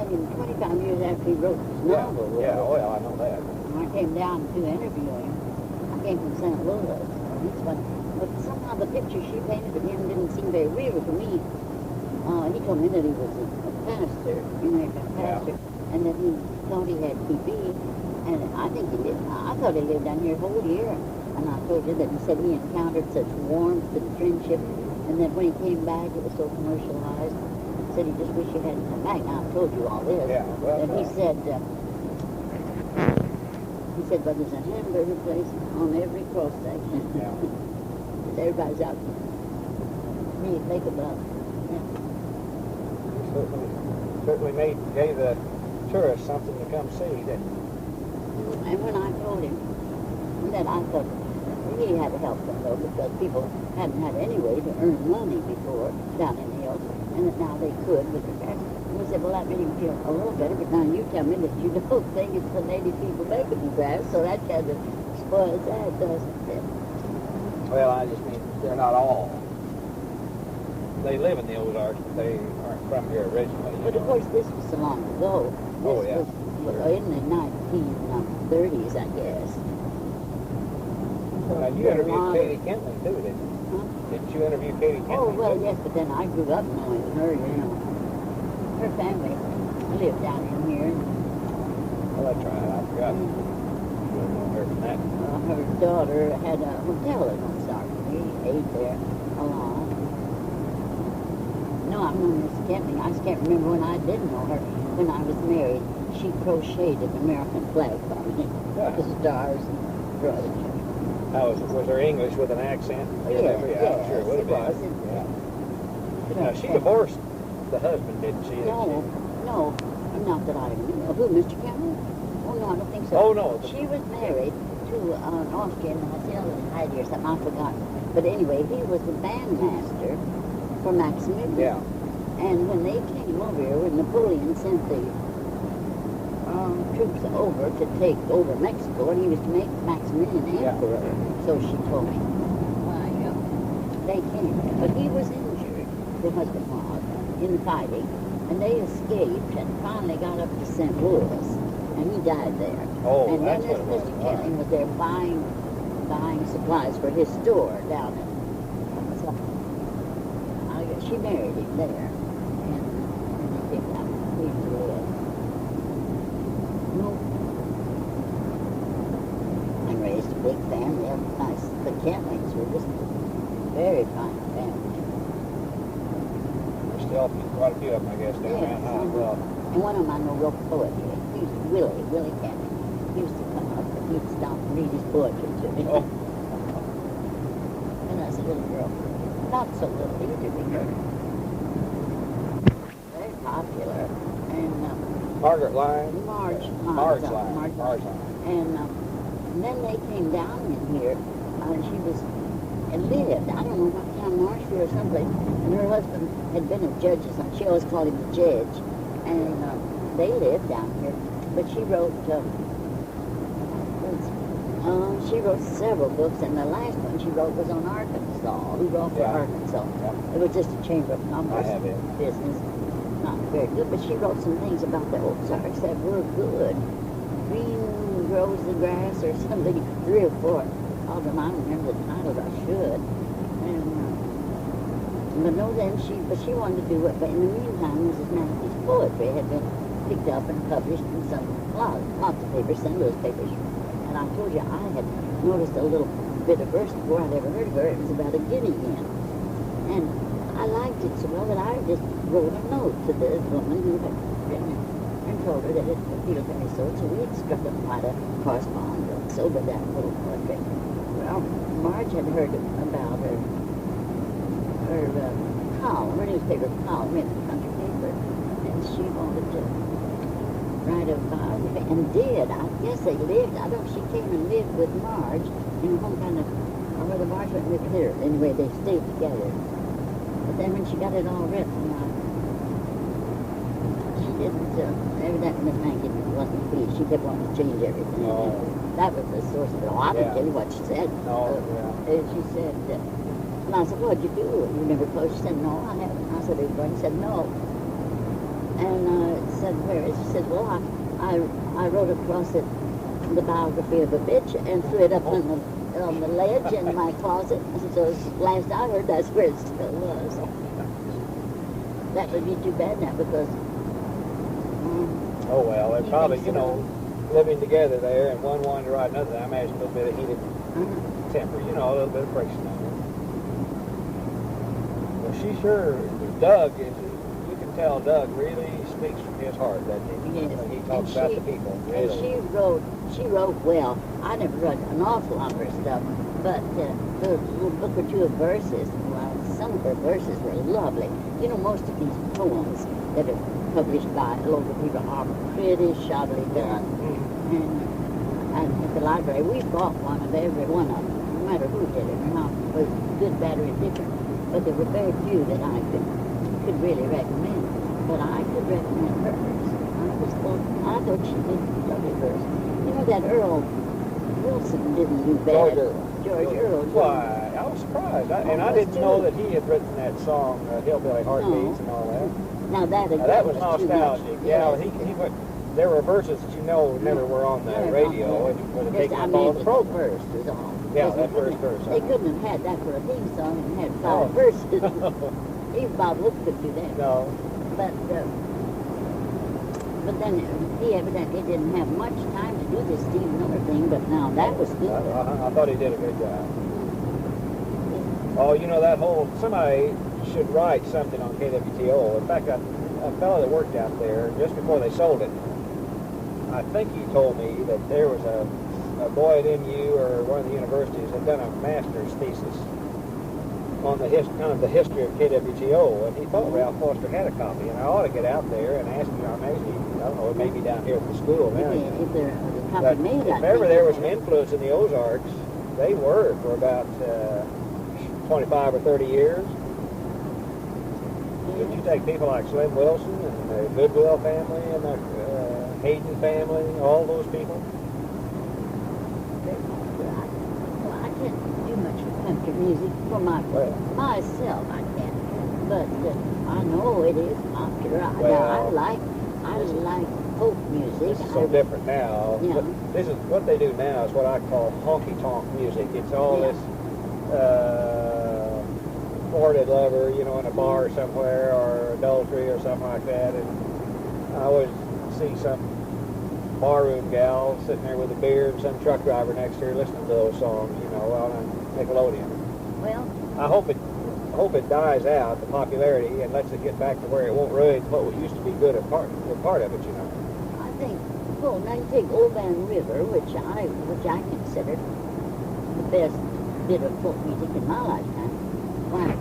mean, 25 years after he wrote his novel. Yeah, well, I know that. When I came down to interview him, I came from St. Louis. He's one, but somehow the picture she painted of him didn't seem very real to me. He told me that he was a pastor, American pastor, and that he thought he had TB. And I think he did. I thought he lived down here a whole year. And I told you that he said he encountered such warmth and friendship, and that when he came back, it was so commercialized. He said he just wished he hadn't come back. Now, I told you all this. Yeah, well, and he said, but there's a hamburger place on every cross section. Yeah. Everybody's out to really make a buck. Yeah. Certainly gave the tourists something to come see. That. And when I told him that, I thought he had to help them, though, because people hadn't had any way to earn money before down in the hills, and that now they could with their grass. And we said, well, that made him feel a little better, but now you tell me that you don't think it's the native people making the grass, so that kind of spoils that, doesn't it? Well, I just mean they're not all. They live in the Ozarks, but they aren't from here originally. But of course, this was so long ago. This was in the 1930s, I guess. Now, you interviewed Katie Kentley, too, didn't you? Huh? Didn't you interview Katie Kentley? Oh, well, yes, but then I grew up knowing her, you know. Her family lived down in here. Well, that's right. I forgot. You don't know her from that. Her daughter had a hotel in Ozarks. We ate there a lot. No, I've known Miss Kentley. I just can't remember when I didn't know her. When I was married, she crocheted an American flag for me. Yeah. The stars and brothers. Was her English with an accent? Yes, I'm sure it would have was. been. Yeah. But now, she divorced the husband, didn't she? No, not that I know. Who, Mr. Cameron? Oh, no, I don't think so. Oh, no. She was married to an Austrian, Heidi or something, I forgot. But anyway, he was the bandmaster for Maximilian. Yeah. And when they came over here, when Napoleon sent the troops over to take over Mexico, and he was to make Maximilian emperor, so she told me. They came, but he was injured, the husband was, in the fighting, and they escaped and finally got up to St. Louis, and he died there. Oh, and that's then what it was. Mr. Kentley was there buying supplies for his store down in. So she married him there, and they came down. He lived. I raised a big family. The Kentleys were just a very fine family. There's still quite a few of them, I guess, down around now as well. And one of them I know wrote poetry. He used to, Willie Cannon. He used to come up and he'd stop and read his poetry to me. Oh. And I was a little girl. Not so little either, because very popular. And Margaret Lyons? Marge Lyons. And then they came down in here, and she was, and lived, I don't know what town, Marshfield or someplace, and her husband had been a judge or something. She always called him the judge. And they lived down here. But she wrote several books, and the last one she wrote was on Arkansas. Who wrote for Arkansas? Yeah. It was just a Chamber of Commerce business. Not very good, but she wrote some things about the Ozarks that were good. Green grows the grass or something, 3 or 4 of them. I don't remember the titles, I should. And, but no, then she wanted to do it, but in the meantime, Mrs. Mackey's poetry had been picked up and published in lots of papers, St. Louis papers. And I told you I had noticed a little bit of verse before I'd ever heard of her. It was about a guinea hen. And I liked it so well that I just wrote a note to the woman who had written it and told her that it appealed to me so we had struck up quite a correspondence over that little portrait. Well, Marge had heard about her column, her newspaper column in the country paper, and she wanted to write a biography, and did. I guess they lived, I don't know, she came and lived with Marge in home kind of, or whether Marge went with her. Anyway, they stayed together. But then when she got it all written, she didn't, evidently Miss Mankey wasn't pleased. She kept wanting to change everything. Oh. That was the source of it. Oh, I didn't tell you what she said. She said, and I said, what'd you do? You never closed? She said, no, I haven't. I said, are you going? She said, no. And said, where is it? She said, well, I wrote across it the biography of a bitch and threw it up on the ledge in my closet. So last I heard, that's where it still was. That would be too bad now because... oh, well, they're probably, you know, living together there, and one wanted to ride another. I imagine a little bit of heated temper, you know, a little bit of friction on her. Well, she sure, Doug, you can tell Doug really speaks from his heart, doesn't he? Yes. When he talks about the people. Really. And she wrote well. I never read an awful lot of her stuff, but the little book or two of verses, well, some of her verses were lovely. You know, most of these poems that are published by local people are pretty shoddily done. And at the library, we bought one of every one of them, no matter who did it or not. It was good, bad, or indifferent. But there were very few that I could really recommend. But I could recommend hers. I thought she did lovely verse. You know that Earl Wilson didn't do bad. George Earl. Why, I was surprised. I didn't know that he had written that song, Hillbilly Heartbeats and all that. Now that was nostalgic. Yeah, he went. There were verses that you know never were on the radio, and would have taken up all the program. First was all. Yeah, that first verse. They couldn't have had that for a theme song and had 5 verses. Even Bob Hope could do that. No. But then he evidently didn't have much time to do this Steve Miller thing. But now that was good. I thought he did a good job. Oh, you know that whole somebody should write something on KWTO. In fact, a fellow that worked out there just before they sold it, I think he told me that there was a boy at MU or one of the universities had done a master's thesis on the history of KWTO, and he thought Ralph Foster had a copy, and I ought to get out there and ask him. Maybe I don't know, it may be down here at the school now. If ever there was an influence in the Ozarks, they were for about 25 or 30 years. Did you take people like Slim Wilson and the Goodwill family and the Hayden family, all those people? Well, I can't do much for country music for myself. I can't, but I know it is popular. I like folk music. This is so different now. Yeah. This is what they do now is what I call honky-tonk music. It's all this thwarted lover, you know, in a bar somewhere, or adultery or something like that. And I always see some barroom gal sitting there with a beer and some truck driver next to her listening to those songs, you know, on Nickelodeon. Well, I hope it dies out, the popularity, and lets it get back to where it won't ruin what used to be good a part of it, you know. I think, well, now you take Old Man River, which I consider the best bit of folk music in my lifetime. Wow,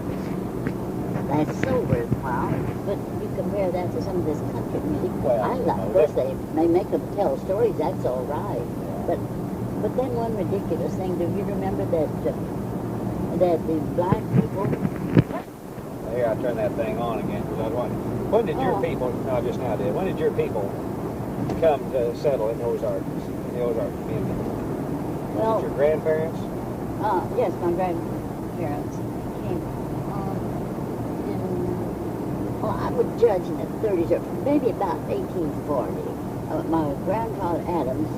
that's so worthwhile. But you compare that to some of this country music. Well, I love. Of course, they may make them tell stories. That's all right. But then one ridiculous thing. Do you remember that the black people? Here, I turned that thing on again because I was wondering. When did your people? No, just now did. When did your people come to settle in the Ozarks community? Well, your grandparents? Yes, my grandparents came I would judge in the 30s or maybe about 1840. My grandfather Adams,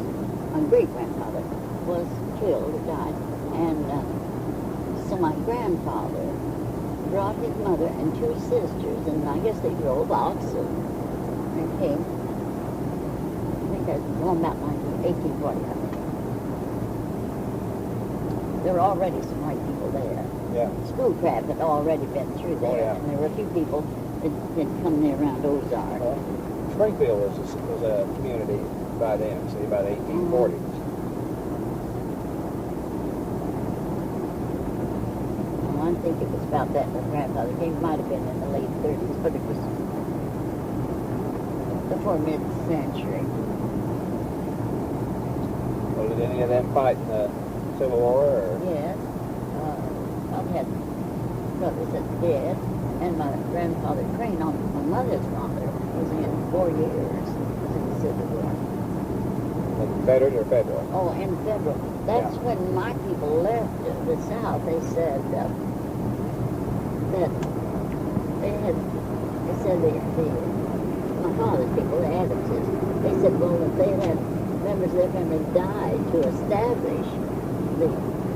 my great-grandfather, was killed or died, and so my grandfather brought his mother and 2 sisters, and I guess they drove ox and came. I think that's going about 1840, I think. There were already some white people there. Yeah. Schoolcraft had already been through there, and there were a few people that had come there around Ozarks. Springfield was a community by then, see, by the 1840s. Well, I think it was about that my grandfather came. It might have been in the late 30s, but it was before mid-century. Well, did any of them fight in the Civil War? Or? Yes. I've had brothers that did, and my grandfather Crane, on my mother's father, was in 4 years in the Civil War. Confederate or federal? Oh, and federal. That's when my people left the South. They said that my father's people, the Adamses, they said, well, if they had members of their family died to establish the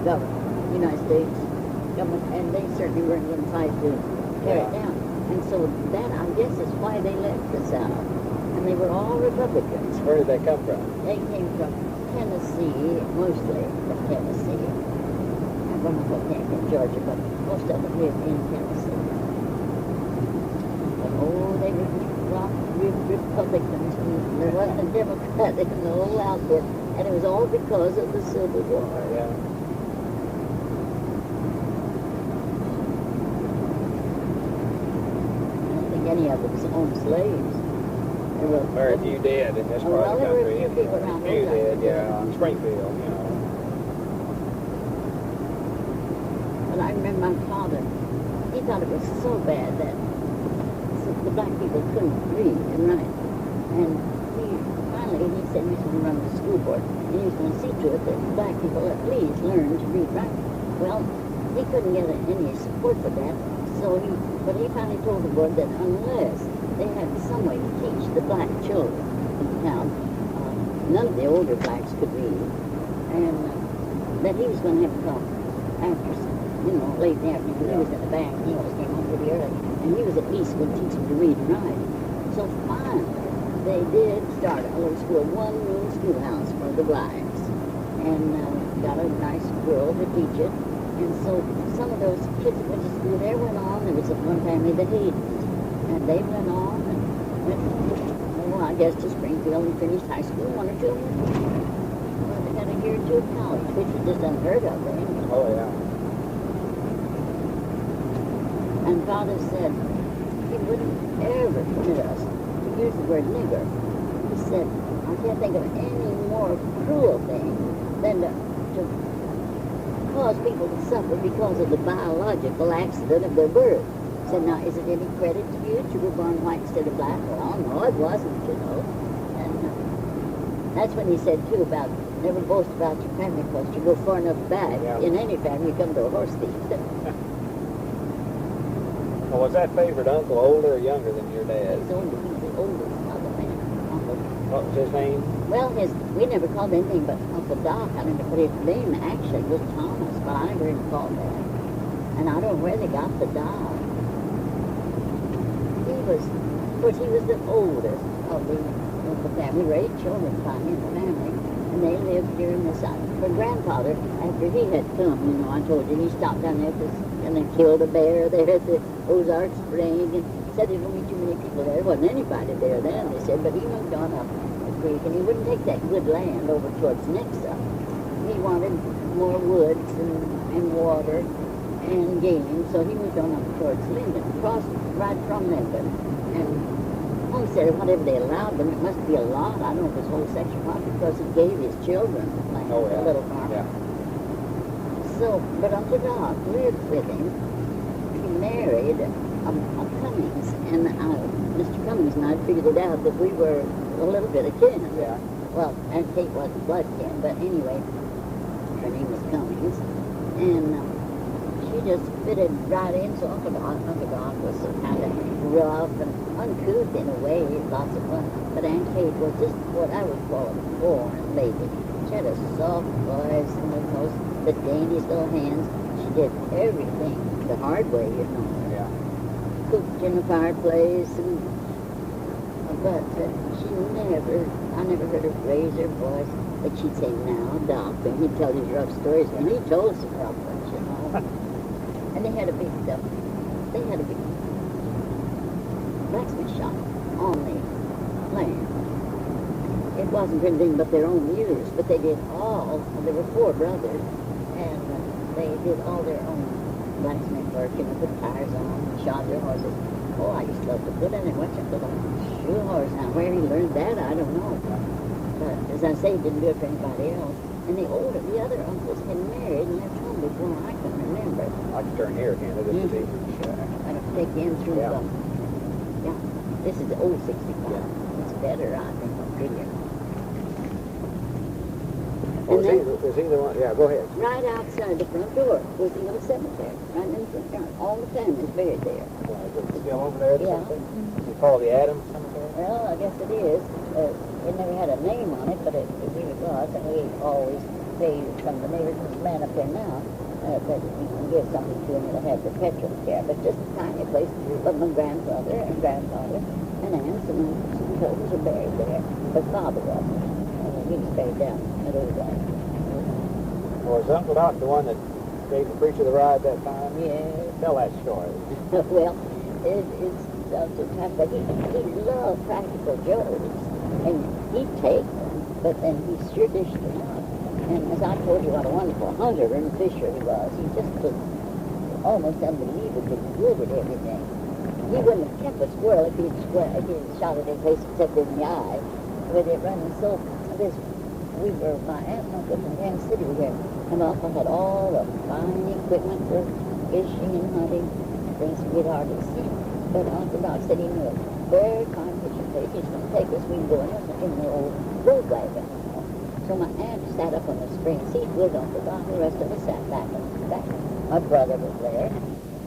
government, United States government, and they certainly weren't going to try to tear it down. And so that, I guess, is why they left the South. And they were all Republicans. Where did they come from? They came from Tennessee, mostly from Tennessee. I don't know what came from Georgia, but most of them lived in Tennessee. But, they were Republicans. There wasn't a Democrat in the whole outfit. And it was all because of the Civil War. Yeah. Any of them owned slaves. Very few did in this part of the country. There were a few people around few did, in Springfield, But I remember my father, he thought it was so bad that the black people couldn't read and write. And finally he said he was going to run the school board. And he was going to see to it that black people at least learned to read and write. Well, he couldn't get any support for that. But he finally told the board that unless they had some way to teach the black children in the town, none of the older blacks could read, and that he was going to have to come after, late in the afternoon. He was in the bank, he always came home pretty early, and he was at least going to teach them to read and write. So finally, they did start a little school, one-room schoolhouse for the blacks, and got a nice girl to teach it. And so some of those kids that went to school there went on. There was one family, the Haydens, and they went on and went, I guess, to Springfield and finished high school. One or two of them, they had a year or two of college, which was just unheard of then. Oh, yeah. And Father said he wouldn't ever permit us to use the word nigger. He said, I can't think of any more cruel thing than to cause people to suffer because of the biological accident of their birth. He said, now, is it any credit to you that you were born white instead of black? Well, no, it wasn't, And that's when he said, too, about never boast about your family because you go far enough back. Yeah. In any family, you come to a horse thief. Well, was that favorite uncle older or younger than your dad? He's older. He's the oldest other man, uncle. What was his name? Well, we never called him anything but Uncle Doc. I never put his name actually was Thomas, but I never even called that. And I don't know where they got the Doc. Of course, he was the oldest of the family. We raised children finally in the family, and they lived here in the South. Her grandfather, after he had come, I told you, he stopped down there and then killed a bear there at the Ozarks Spring, and said there wouldn't be too many people there. There wasn't anybody there then, they said, but he moved on up the creek, and he wouldn't take that good land over towards Nixa. He wanted more woods and water and game, so he moved on up towards Linden, crossed right from Linden, and homesteaded whatever they allowed them. It must be a lot. I don't know if this whole section was because he gave his children land, a little farm. Yeah. So, but Uncle Doc lived with him. He married a Cummings, and Mr. Cummings and I figured it out that we were a little bit of kin. Yeah. Well, and Kate wasn't blood kin, but anyway, her name was Cummings, and she just fitted right in. So Uncle Doc was kind of rough and uncouth in a way, lots of fun. But Aunt Kate was just what I would call a born lady. She had a soft voice and the daintiest little hands. She did everything the hard way, Yeah. Cooked in the fireplace, but I never heard her raise her voice. But she'd say, "Now, Doc," and he'd tell these rough stories, and he told some rough ones, And they had a big blacksmith shop on the land. It wasn't anything but their own use, but they did there were 4 brothers, and they did all their own blacksmith work, put tires on, shod their horses. Oh, I used to love to put in and watch a little shoe horse. Now, where he learned that, I don't know. But as I say, he didn't do it for anybody else. And the other uncles had married and left home before I can remember. I can turn here, can't I? This is easy. I don't take you in through the... Yeah, this is the old 65. It's better, I think, or prettier. Oh, is he the one? Yeah, go ahead. Right outside the front door was the old cemetery, right in the front yard. All the family's buried there. Is it still over there? Yeah. You call the Adams Cemetery? Well, I guess it is. It never had a name on it, but it really was. And we always pay from the neighbors and the man up there now that we can give something to him that'll have perpetual care. But just a tiny place. But my grandfather and grandfather and aunts and uncles and cousins are buried there. But Father wasn't. He was buried down at Ozarks. Was Uncle Doc the one that gave the preacher the ride that time? Yeah. Tell that story. Well, it's so tough, but he loved practical jokes, and he'd take them, but then he sure dished them up. And as I told you, what a wonderful hunter and fisher he was. He just was almost unbelievably good at everything. He wouldn't have kept a squirrel if he'd shot it in place except in the eye, with it running so. My aunt and uncle from Kansas City were here, and Uncle had all the fine equipment for fishing and hunting, things we'd hardly seen. But Uncle Doc said he knew a very fine fishing place. He's going to take us. We can go in the old road wagon. So my aunt sat up on the spring seat with Uncle Doc. The rest of us sat back in the back. My brother was there.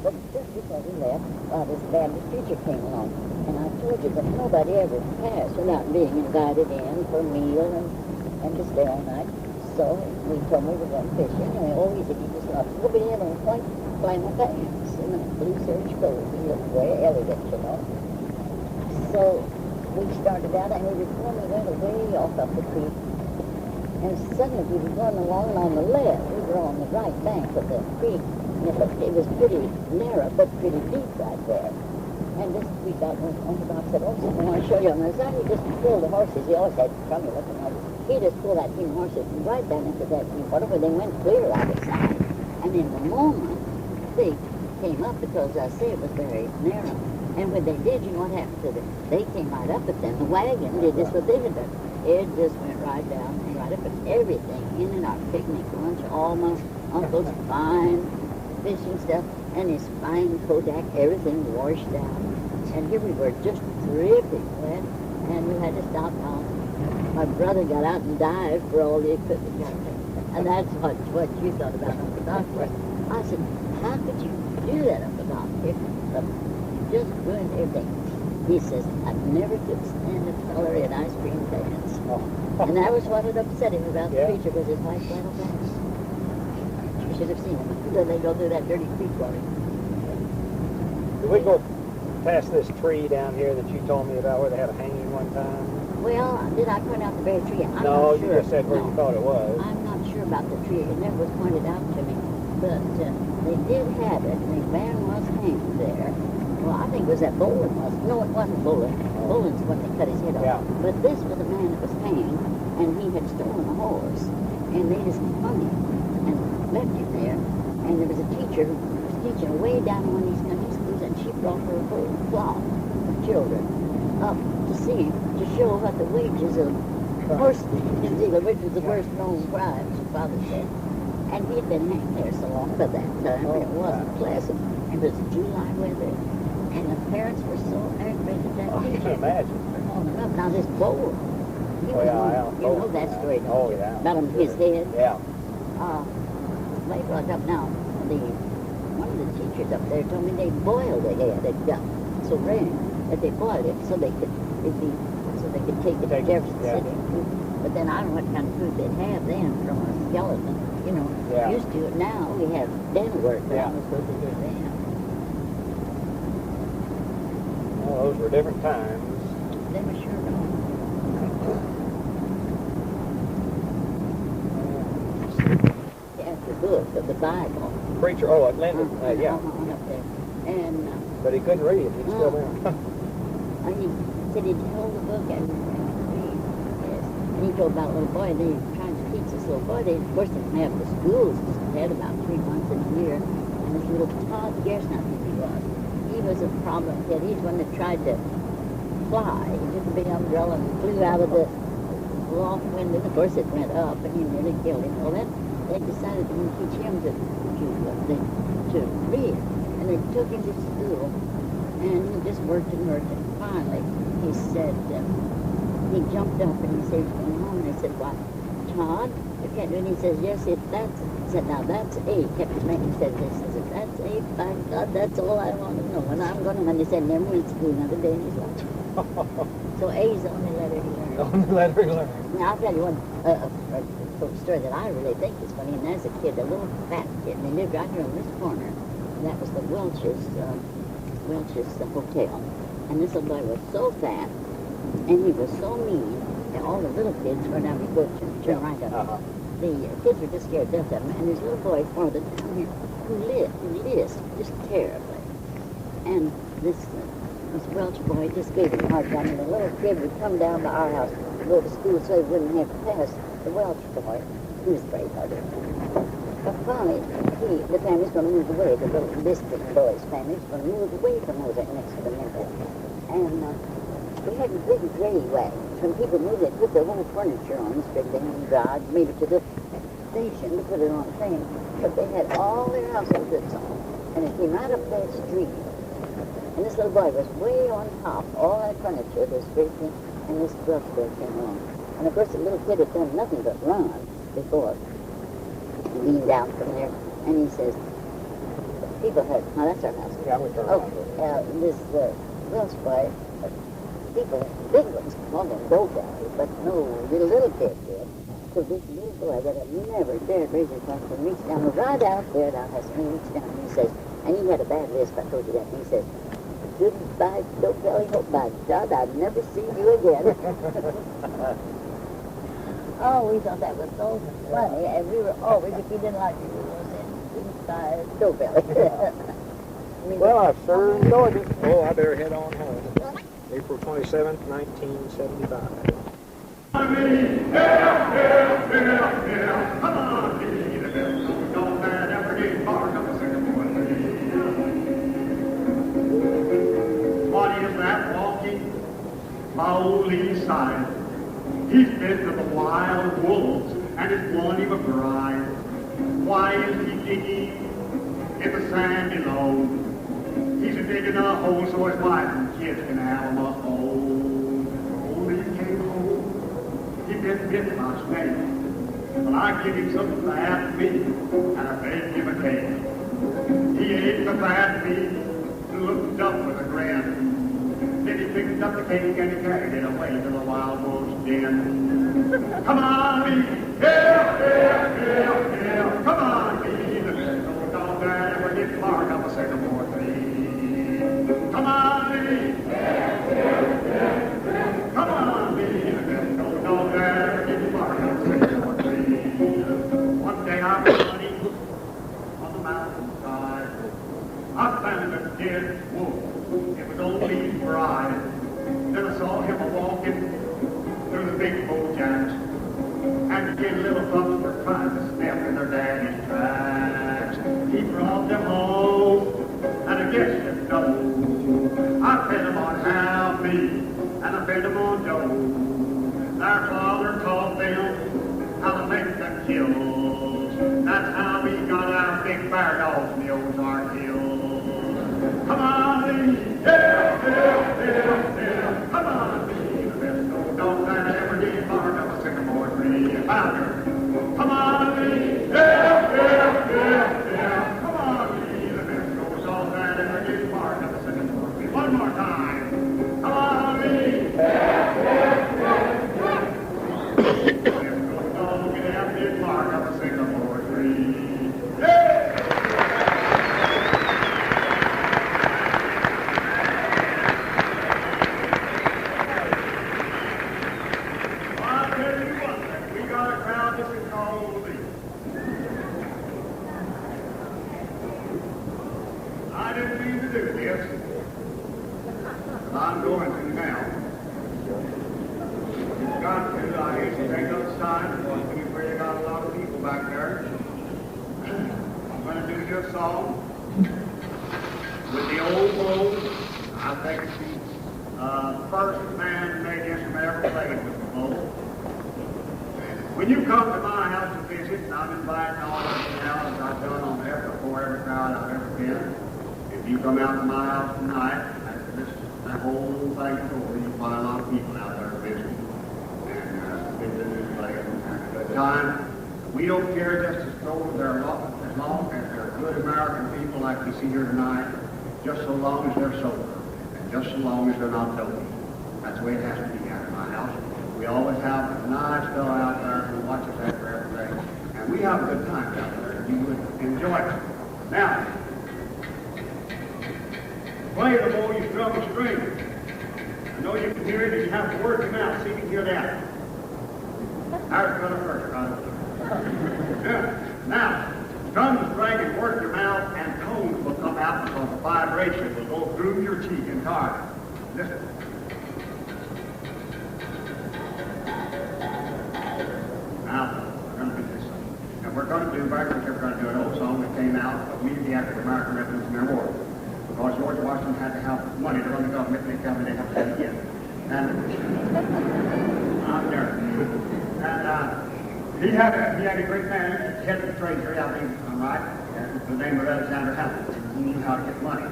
But just before we left, this Baptist preacher came along. And I told you that nobody ever passed without being invited in for a meal and to stay all night. So we told him we were going fishing, and he said, you just love to go in and flannel pants and a blue serge coat. He looked very elegant, you know. So we started out, and we went way off up the creek. And suddenly we were going along, and on the left, we were on the right bank of the creek. And it was pretty narrow, but pretty deep right there. And this we got Uncle Doc said, oh, I want to show you on the side. He just pulled the horses. He always had trouble looking at it. He just pulled that team of horses right down into that deep water where they went clear out of sight. And in the moment, they came up because I say it was very narrow. And when they did, you know what happened to them? They came right up at them. The wagon did just what they had done. It just went right down and right up at everything. In and our picnic lunch, all my uncle's fine fishing stuff, and his fine Kodak, everything washed out. And here we were just dripping wet, and we had to stop now. My brother got out and dived for all the equipment got there. And that's what you thought about Uncle Doc was. I said, how could you do that, Uncle Doc? It just ruined everything. He says, I never could stand a feller in ice cream pants. And that was what had upset him about the preacher, was his white flannel pants. You should have seen him. Then they go through that dirty creek water. Did we go past this tree down here that you told me about where they had a hanging one time? Well, did I point out the very tree? I'm no, not sure. You just said where you thought it was. I'm not sure about the tree. It never was pointed out to me. But they did have it, and the man was hanged there. Well, I think it was that Bolin was. No, it wasn't Bolin. Bolin's the one that cut his head off. Yeah. But this was a man that was hanged, and he had stolen a horse. And they just hung him and left him there. And there was a teacher who was teaching way down in one of these country schools, and she brought her whole flock of children up to see him, to show what the wages of horse stealing, which was the worst known crime, her father said. And he'd been hanged there so long by that time, and it wasn't pleasant. It was July weather, and the parents were so aggravated at that teacher. I can imagine. Now this boy, he was you know that story, don't you? About his head. Yeah. They brought up now, one of the teachers up there told me they boiled the head. It got so rare that they boiled it so they could take it to Jefferson City. But then I don't know what kind of food they'd have then from a skeleton. You know, used to it now. We have dental work, but I was supposed to do it then. Well, those were different times. They were sure don't. The book of the Bible. Preacher, Lyndon, yeah. Up there. And, but he couldn't read it. He's still there. And he said he'd hold the book and read. Yes. And he told about a little boy. They were trying to teach this little boy. They, of course, didn't have the schools. They had about 3 months in a year. And this little Todd Gerson, I think he was. He was a problem kid. He's one that tried to fly. He took a big umbrella and flew out of the loft window. Of course, it went up, and he nearly killed him. Well, then they decided to teach him to read. And they took him to school, and he just worked and worked. And finally, he said, he jumped up and he said, he's going home. And they said, why, Todd, you can't do it. And he says, yes, if that's, he said, now that's A. Kept making, he said this. He said, that's A, by God, that's all I want to know. And I'm going to, and he said, never needs to do another day in his life. So A's the only letter he learned. Only letter he learned. Now, I'll tell you one story that I really think is funny, and there's a kid, a little fat kid, and they lived right here on this corner. And that was the Welch's hotel. And this little boy was so fat, and he was so mean, that all the little kids were down the coach and turn right up. The kids were just scared death of him, and this little boy farther down here who lisped just terribly. And this Welch boy just gave him a hard time, and the little kid would come down by our house to go to school so he wouldn't have to pass the Welch boy, who was very hard. But finally, the family's going to move away, the little district boy's family's going to move away from Ozarks next to the middle. And we had a big gray wagon. When people moved, they put their whole furniture on this big thing and drive, maybe to the station to put it on a thing. But they had all their household goods on. And it came right up that street. And this little boy was way on top, all that furniture, this big thing, and this Welch boy came along. And of course the little kid had done nothing but run before. He leaned down from there, and he says, people heard, now that's our house. Yeah, we turn around. This Welch boy, people, big ones called him go-belly, but no, the little kid did. So this little boy that had never dared raise his voice and reached down right out there, and he reached down and he says, and he had a bad lisp, I told you that, and he says, goodbye, go-belly, hope by God I'd never see you again. Oh, we thought that was so funny, and we were always, if we didn't like it, we were saying, goodbye, go-belly. Well, I've sure enjoyed it. Oh, I better head on home. April 27th, 1975. Come on, be the best. Don't let ever get far. Come a second boy. What is that walking my old East Side? He's been to the wild wolves and has won him a bride. Why is he digging in the sand below? He's digging a hole so his wife and kids can have him a home. Only he came home, he been bit by a snake. Well, I give him some fat meat and I baked him a cake. He ate the fat meat and looked up with a grin. Then he picked up the cake and he carried it away to the wild wolf's den. Come on, Lee! Yeah! Come on, Lee! The best old dog that ever did bark up a second more tree. Come on, Lee! Come on, Lee! The best old dog that ever did bark up a second more tree. One day I was running on the mountainside. I found a dead wolf. It was old Lee's bride. Then I saw him a-walking through the big bojacks. And the little pups were trying to step in their daddy's tracks. He brought them home, and I guess you know, I fed them on half meat, and I fed them on dough. Their father taught them how to make the kills. That's how we got our big bear dogs in the Ozark hills. Come on, Lee! Yeah! Come on, Lee! The best old dog that ever did bark up a sycamore tree. Found her. Come on, Lee! Yeah! Come on, Lee! The best old dog that ever did bark up a sycamore tree. One more time. Come on, Lee! The best old dog that ever did bark up a sycamore tree. Yeah! I'm going to now. You've got to, I hate to take up the sign, where you got a lot of people back there. I'm going to do your song with the old bow. I think it's the first man-made instrument ever played with the bow. When you come to my house to visit, and I'm inviting all of you now, as I've done on every crowd I've ever been, if you come out to my house tonight, that whole thing is over. You find a lot of people out there visiting. And visiting this place. time. We don't care just as long as they're good American people like we see here tonight, just so long as they're sober, and just so long as they're not dopey. That's the way it has to be out of my house. We always have a nice fellow out there who watches after everything, and we have a good time out there. You would enjoy it. Now, play the bow, you strum a string. I know you can hear it, and you have to work your mouth. See if you can hear that. There's the first, right? Good. Now, strum the string and work your mouth, and tones will come out because the vibration will go through your cheek entirely. Listen. Now, we're going to do this. And we're going to do, we're going to do an old song that came out immediately after the American Revolutionary War. Because George Washington had to have money to run the government, and they tell me they have to do it again. And I'm there. And he had a great man, head of the treasury, I think I'm right, the name of Alexander Hamilton. He knew how to get money.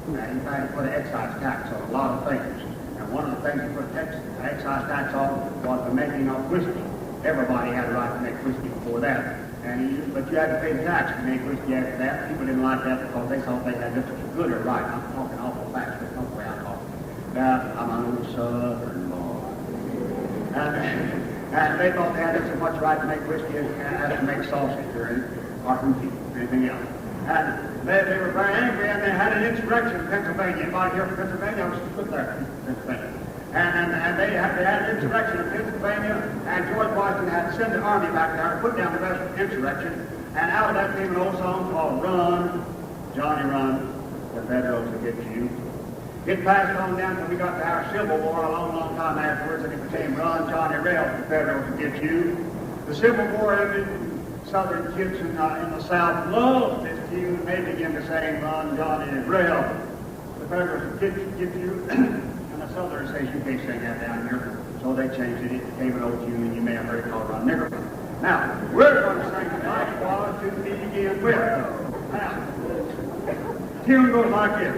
And he tried to put an excise tax on a lot of things. And one of the things he put an excise tax on was the making of whiskey. Everybody had a right to make whiskey before that. But you had to pay the tax to make whiskey after that. People didn't like that because they thought they had just as good a right. I'm talking awful fast, but not the way I talk. Now, I'm an old southern boy. And they thought they had just as much right to make whiskey as to make sausage or anything else. And they were very angry, and they had an insurrection in Pennsylvania. Anybody here from Pennsylvania? I was put there in Pennsylvania. And they had an insurrection in Pennsylvania, and George Washington had to send the army back there and put down the rest of the insurrection. And out of that came an old song called Run, Johnny Run, the Federals will get you. It passed on down until we got to our Civil War a long, long time afterwards, and it became Run, Johnny Rail, the Federals will get you. The Civil War ended. Southern kids in the South loved this tune, and they began to sing Run, Johnny Rail, the Federals will get you. Southern says you can't sing that down here, so they changed it. It became an old tune, and you may have heard it called Run Nigger. Now, we're going to sing tonight while to begin with. Now, the tune goes like this.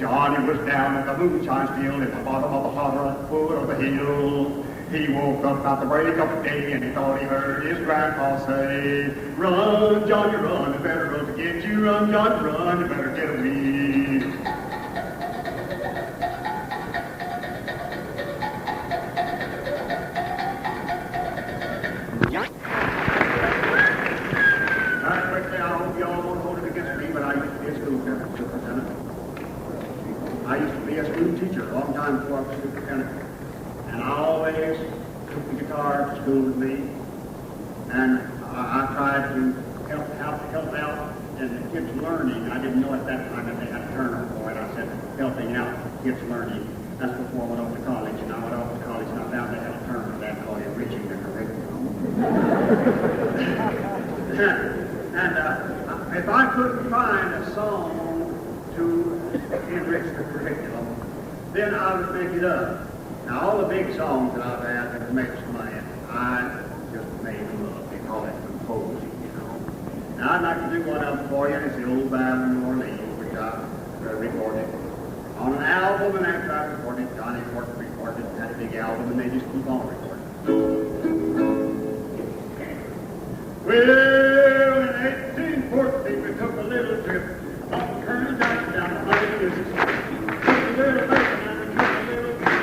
Johnny was down at the moonshine field at the bottom of the hot foot of the hill. He woke up at the break of day and he thought he heard his grandpa say, Run, Johnny, run, you better run to get you. Run, Johnny, run, you better get me. Very quickly, I hope you all won't hold it against me, but I used to be a school superintendent. I used to be a school teacher a long time before I was superintendent. And I always took the guitar to school with me, and I tried to help out in the kids' learning. I didn't know at that time that they had a term for it. I said helping out kids' learning. That's before I went off to college, and I went off to college, and I found they had a term for that called enriching the curriculum. And if I couldn't find a song to enrich the curriculum, then I would make it up. Now, all the big songs that I've had that make some money, I just made them up. They call it composing, you know. Now, I'd like to do one of them for you. It's the old band in New Orleans, which I recorded on an album, and after I recorded it, Johnny recorded it, had a big album, and they just keep on recording. Well, in 1814, we took a little trip up Colonel Jackson down the Honey, Mississippi. Took a little bacon and we took a little beef.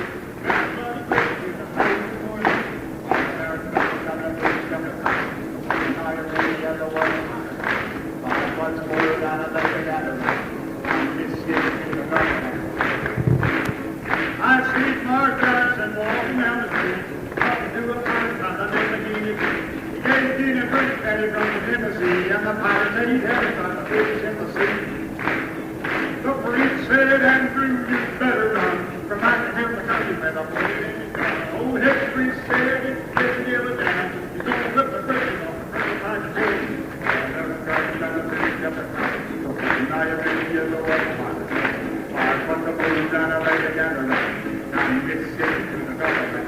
I see Mark Jackson walking down the street, talking to a pirate by the name of Genie. He gave Genie a drink that he from the Tennessee, and the pirate said he had it from the fish in the sea. The priest said, Andrew, you better run, from back to him the country where the boy. Old head priest said, it's getting the other down, he's going to flip the curtain off the front side of the table. Now you're ready to get the water. I put the blues down and lay together. Now you Mississippi to the government.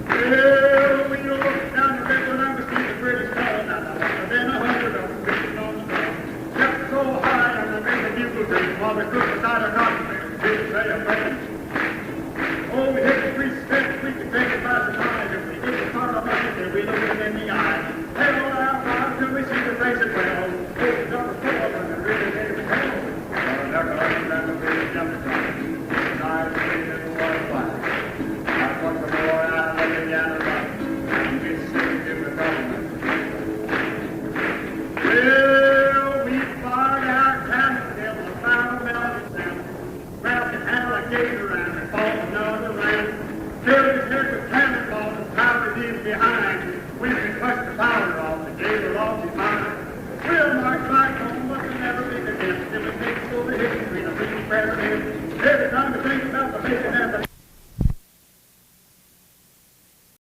Well, when you look down the river and we see the British color, now then 100 of them sitting on the ground. Kept so high and the big a cotton didn't say a thing. Oh, we hit the 3 steps, we could take it by surprise. If we didn't start off like it, we looked it in the eye. Hell, out loud till we see the face of 12. Oh, number 4, and the really gave it hell. Well, duck up and the big jumping from. Nice, and one black. I put the boy out, looking down the right. And get sick in the government. Well, we fired our cannon till the final melted down. Grabbed the alligator and fought another round. Filled his head with cannonballs and pounded his behind. When we clutched the power